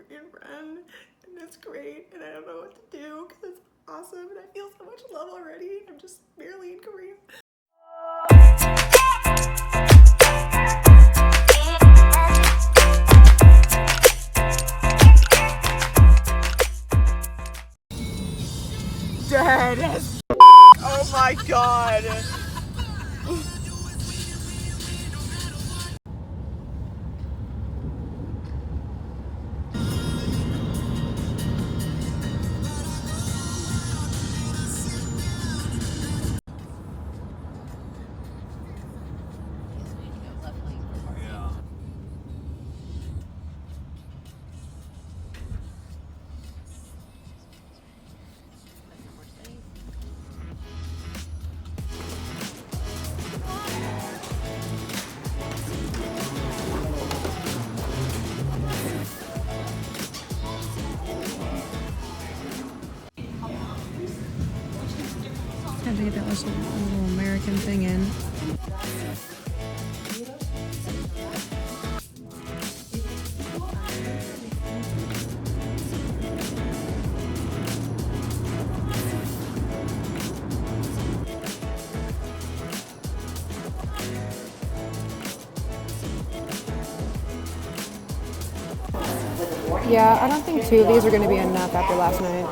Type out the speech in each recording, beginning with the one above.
Korean friend, and it's great, and I don't know what to do because it's awesome, and I feel so much love already. I'm just barely in Korea. Dead as oh my god. Had to get that little American thing in. Yeah, I don't think 2 of these are going to be enough after last night.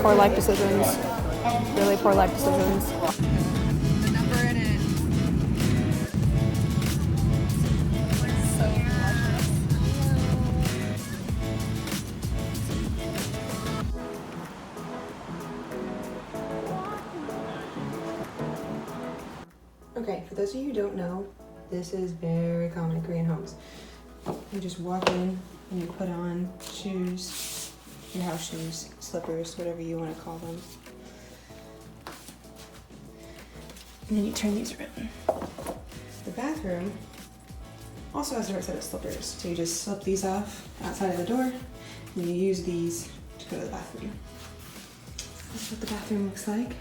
Poor life decisions. Really poor life decisions. The number in it. So okay, for those of you who don't know, this is very common in Korean homes. You just walk in and you put on shoes, your house shoes, slippers, whatever you want to call them. And then you turn these around. The bathroom also has a different set of slippers. So you just slip these off outside of the door and you use these to go to the bathroom. That's what the bathroom looks like.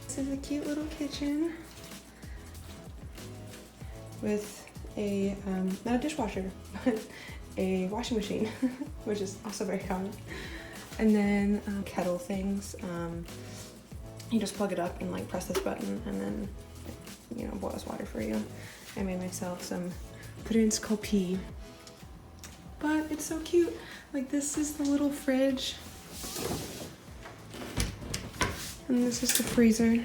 This is a cute little kitchen with a, not a dishwasher, but a washing machine, which is also very common. And then kettle things. You just plug it up and like press this button and then, you know, boils water for you. I made myself some Korean's kopi, but it's so cute. Like this is the little fridge. And this is the freezer.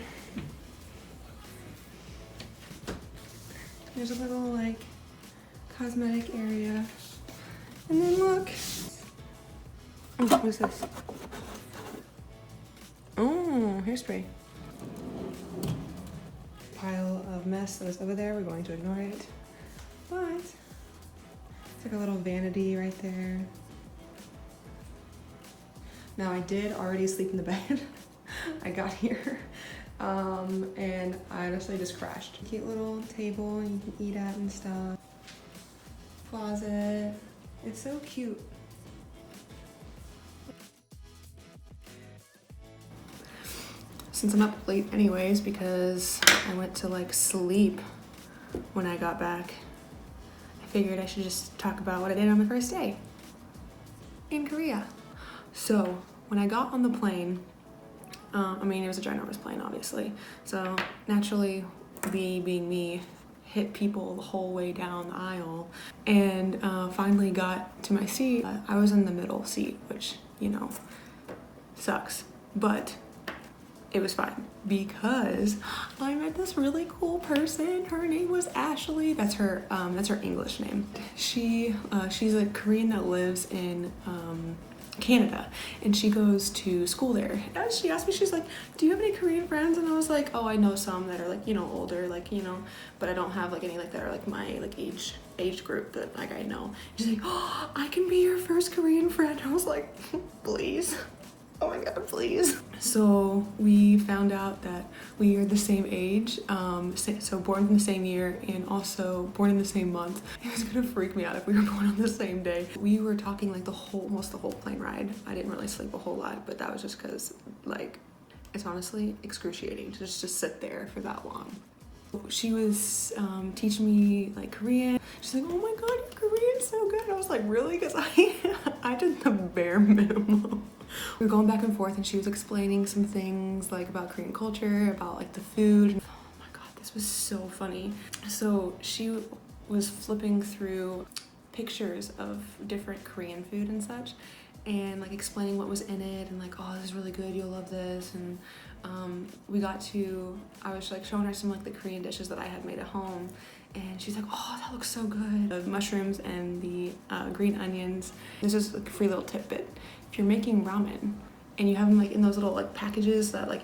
There's a little like cosmetic area. And then look. Oh, what is this? Oh, hairspray. Pile of mess that was over there. We're going to ignore it. But it's like a little vanity right there. Now I did already sleep in the bed. I got here and I honestly just crashed. Cute little table you can eat at and stuff. Closet. It's so cute. Since I'm up late anyways because I went to like sleep when I got back, I figured I should just talk about what I did on the first day in Korea. So when I got on the plane, I mean, it was a ginormous plane, obviously. So naturally, me being me, hit people the whole way down the aisle and finally got to my seat. I was in the middle seat, which, you know, sucks, but it was fine because I met this really cool person. Her name was Ashley. That's her English name. She's a Korean that lives in Canada and she goes to school there. And she asked me, she's like, do you have any Korean friends? And I was like, oh, I know some that are like, you know, older, like, you know, but I don't have like any like that are like my like age group that like I know. She's like, oh, I can be your first Korean friend. I was like, please. Oh my god, please. So we found out that we are the same age, so born in the same year and also born in the same month. It was gonna freak me out if we were born on the same day. We were talking like almost the whole plane ride. I didn't really sleep a whole lot, but that was just because like It's honestly excruciating to just sit there for that long. She was teaching me like Korean. She's like, oh my god, your Korean's so good. And I was like, really? Because I did the bare minimum. We were going back and forth and she was explaining some things like about Korean culture, about like the food. Oh my god, this was so funny. So she was flipping through pictures of different Korean food and such, and like explaining what was in it, and like, oh, this is really good, you'll love this. And I was like showing her some like the Korean dishes that I had made at home, and she's like, oh, that looks so good. The mushrooms and the green onions. This is like a free little tidbit. If you're making ramen and you have them like in those little like packages that like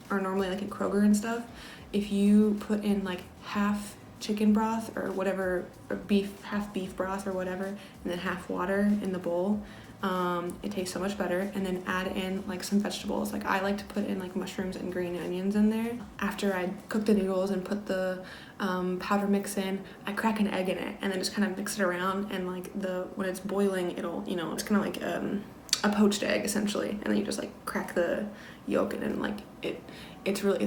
are normally like in Kroger and stuff, if you put in like half chicken broth or whatever, or half beef broth or whatever, and then half water in the bowl, it tastes so much better. And then add in like some vegetables. Like I like to put in like mushrooms and green onions in there. After I cook the noodles and put the powder mix in, I crack an egg in it and then just kind of mix it around, and like when it's boiling, it'll, you know, it's kind of like a poached egg essentially, and then you just like crack the yolk, and then like it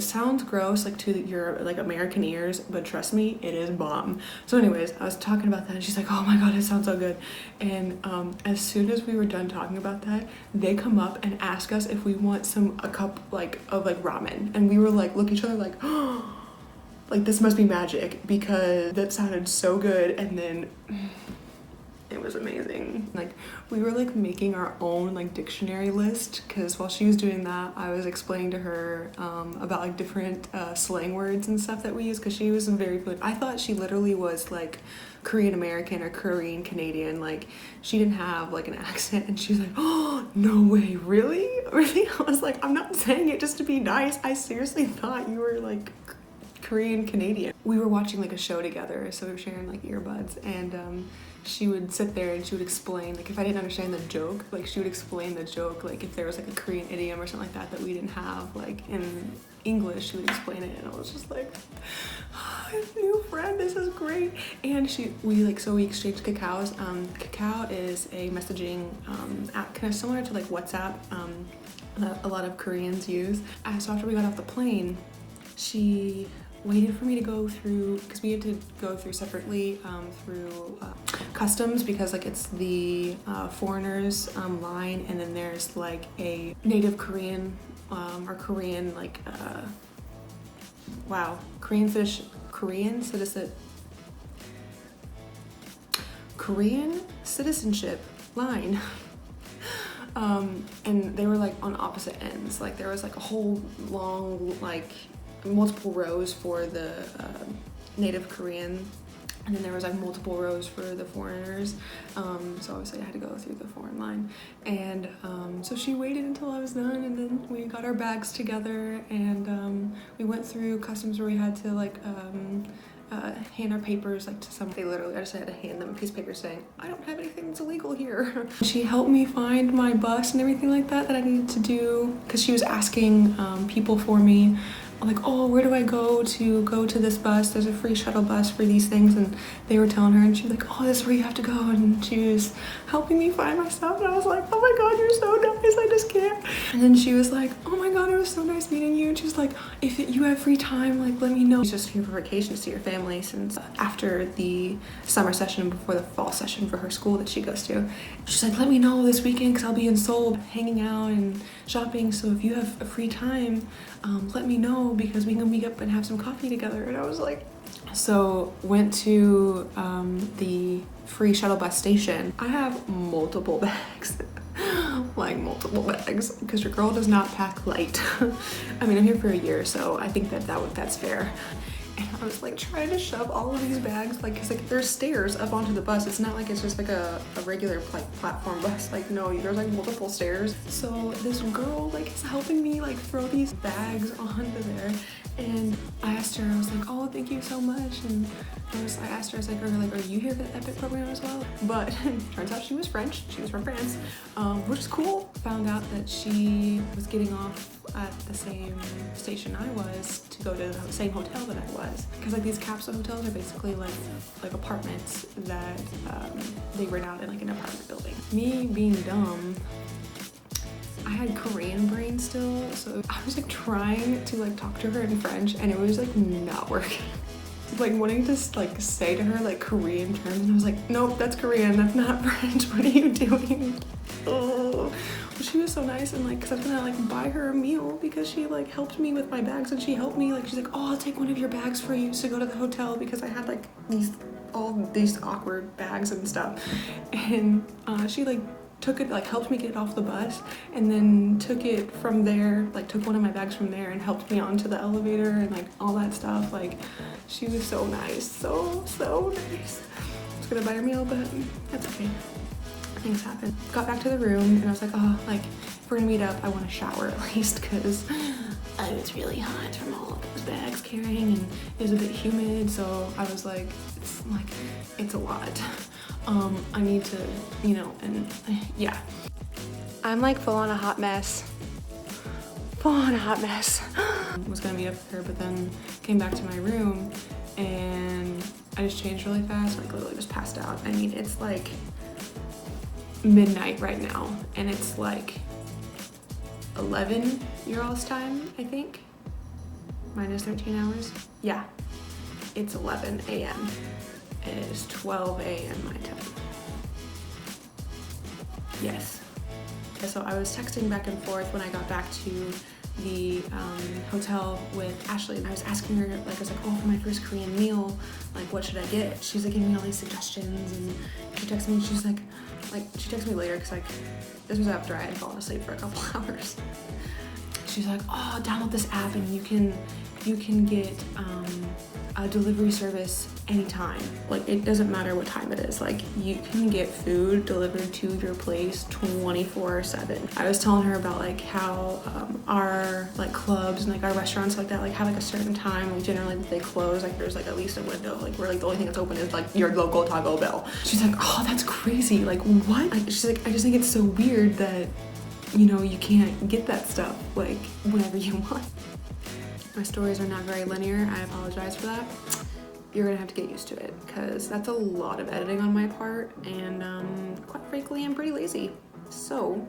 sounds gross like to your like American ears, but trust me, it is bomb. So anyways, I was talking about that and she's like, oh my god, it sounds so good. And as soon as we were done talking about that, they come up and ask us if we want a cup like of like ramen, and we were like look at each other like, oh, like this must be magic, because that sounded so good. And then it was amazing. Like we were like making our own like dictionary list, because while she was doing that, I was explaining to her about like different slang words and stuff that we use, because she was very fluent. I thought she literally was like Korean American or Korean Canadian. Like she didn't have like an accent, and she was like, oh no way, really? I was like, I'm not saying it just to be nice. I seriously thought you were like Korean Canadian. We were watching like a show together, so we were sharing like earbuds, and she would sit there and she would explain, like if I didn't understand the joke, like she would explain the joke, like if there was like a Korean idiom or something like that we didn't have like in English, she would explain it, and I was just like, oh, new friend, this is great. And we exchanged cacaos. Kakao is a messaging app kind of similar to like WhatsApp, that a lot of Koreans use. So after we got off the plane, she waited for me to go through, because we had to go through separately through customs, because like it's the foreigners line, and then there's like a native Korean or Korean like Korean citizenship line. And they were like on opposite ends. Like there was like a whole long like multiple rows for the native Korean, and then there was like multiple rows for the foreigners, so obviously I had to go through the foreign line. And so she waited until I was done, and then we got our bags together, and we went through customs where we had to like hand our papers like to someone. I just had to hand them a piece of paper saying, I don't have anything that's illegal here. She helped me find my bus and everything like that I needed to do, because she was asking people for me, like, oh, where do I go to this bus? There's a free shuttle bus for these things. And they were telling her, and she was like, oh, this is where you have to go. And she was helping me find my stuff, and I was like, oh my god, you're so nice, I just can't. And then she was like, oh my god, it was so nice meeting you. And she's like, if you have free time, like let me know. She's just here for vacation to see her family, since after the summer session, before the fall session for her school that she goes to. She's like, let me know this weekend, because I'll be in Seoul hanging out and shopping, so if you have a free time, let me know, because we can meet up and have some coffee together. And I was like, so went to the free shuttle bus station. I have multiple bags, like multiple bags, because your girl does not pack light. I mean, I'm here for a year, so I think that's fair. And I was like trying to shove all of these bags, like, cause like there's stairs up onto the bus. It's not like it's just like a regular like platform bus. Like no, there's like multiple stairs. So this girl like is helping me like throw these bags onto there. And I asked her, I was like, oh, thank you so much. And I asked her, I was like, are you here for the EPIC program as well? But turns out she was French. She was from France, which is cool. Found out that she was getting off at the same station I was to go to the same hotel that I was. Because like these capsule hotels are basically like apartments that they rent out in like an apartment building. Me being dumb, I had Korean brain still, So I was like trying to like talk to her in French and it was like not working. Like wanting to like say to her like Korean terms and I was like, nope, that's Korean, that's not French, what are you doing? Oh. Well, she was so nice and like, cause I was gonna like buy her a meal because she like helped me with my bags and she helped me like, she's like, oh, I'll take one of your bags for you to go to the hotel because I had like all these awkward bags and stuff. And she like took it, like helped me get off the bus and then took it from there, like took one of my bags from there and helped me onto the elevator and like all that stuff. Like she was so nice, so nice. I was gonna buy her meal, but that's okay. Things happen. Got back to the room and I was like, oh, like if we're gonna meet up, I want to shower at least because I was really hot from all of those bags carrying and it was a bit humid. So I was like, it's a lot. I need to, you know, and yeah. I'm like full on a hot mess. Full on a hot mess. Was gonna meet up with her, but then came back to my room and I just changed really fast, like literally just passed out. I mean, it's like midnight right now and it's like 11 your all's time, I think. Minus 13 hours. Yeah, it's 11 a.m. It is 12 a.m. my time. Yes. So I was texting back and forth when I got back to the hotel with Ashley and I was asking her, like I was like, oh, for my first Korean meal, like what should I get? She's like giving me all these suggestions and she texted me, she's like she texted me later because like this was after I had fallen asleep for a couple hours. She's like, oh, download this app and you can get a delivery service anytime. Like it doesn't matter what time it is. Like you can get food delivered to your place 24/7. I was telling her about like how our like clubs and like our restaurants like that like have like a certain time. Like generally they close. Like there's like at least a window. Like where like the only thing that's open is like your local Taco Bell. She's like, oh, that's crazy. Like what? Like, she's like, I just think it's so weird that you know you can't get that stuff like whenever you want. My stories are not very linear. I apologize for that. You're gonna have to get used to it because that's a lot of editing on my part and quite frankly, I'm pretty lazy. So